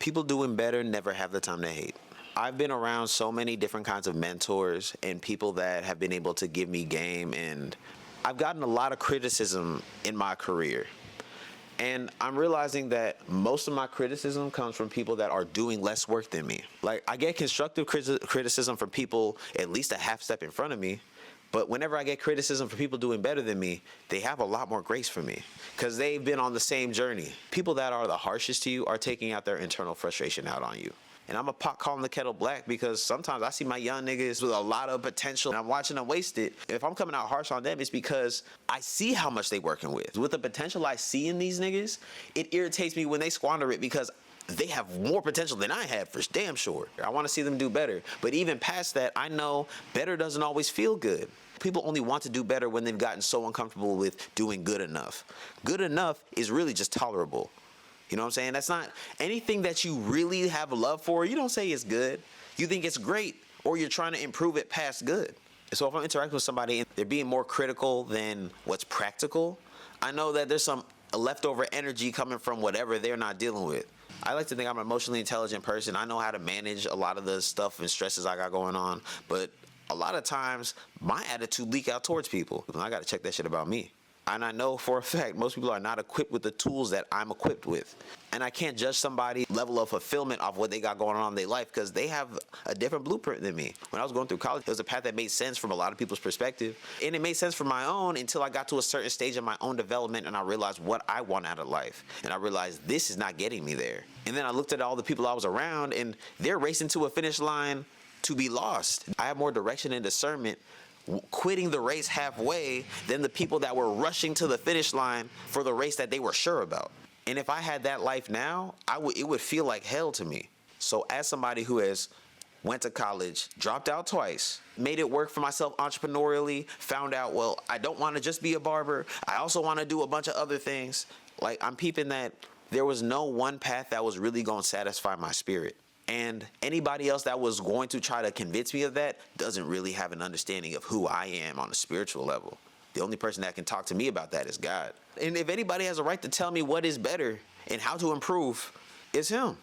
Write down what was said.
People doing better never have the time to hate. I've been around so many different kinds of mentors and people that have been able to give me game, and I've gotten a lot of criticism in my career. And I'm realizing that most of my criticism comes from people that are doing less work than me. Like, I get constructive criticism from people at least a half step in front of me. But whenever I get criticism from people doing better than me, they have a lot more grace for me because they've been on the same journey. People that are the harshest to you are taking out their internal frustration out on you. And I'm a pot calling the kettle black because sometimes I see my young niggas with a lot of potential and I'm watching them waste it. If I'm coming out harsh on them, it's because I see how much they working with. With the potential I see in these niggas, it irritates me when they squander it because they have more potential than I had, for damn sure. I want to see them do better. But even past that, I know better doesn't always feel good. People only want to do better when they've gotten so uncomfortable with doing good enough. Good enough is really just tolerable. You know what I'm saying? That's not anything that you really have love for. You don't say it's good. You think it's great, or you're trying to improve it past good. So if I'm interacting with somebody and they're being more critical than what's practical, I know that there's some leftover energy coming from whatever they're not dealing with. I like to think I'm an emotionally intelligent person. I know how to manage a lot of the stuff and stresses I got going on, but a lot of times my attitude leak out towards people. I got to check that shit about me. And I know for a fact most people are not equipped with the tools that I'm equipped with. And I can't judge somebody's level of fulfillment off what they got going on in their life because they have a different blueprint than me. When I was going through college, it was a path that made sense from a lot of people's perspective. And it made sense from my own until I got to a certain stage of my own development and I realized what I want out of life. And I realized this is not getting me there. And then I looked at all the people I was around and they're racing to a finish line to be lost. I have more direction and discernment quitting the race halfway than the people that were rushing to the finish line for the race that they were sure about. And if I had that life now, it would feel like hell to me. So as somebody who has went to college, dropped out twice, made it work for myself entrepreneurially, found out, well, I don't want to just be a barber. I also want to do a bunch of other things. Like, I'm peeping that there was no one path that was really going to satisfy my spirit. And anybody else that was going to try to convince me of that doesn't really have an understanding of who I am on a spiritual level. The only person that can talk to me about that is God. And if anybody has a right to tell me what is better and how to improve, it's him.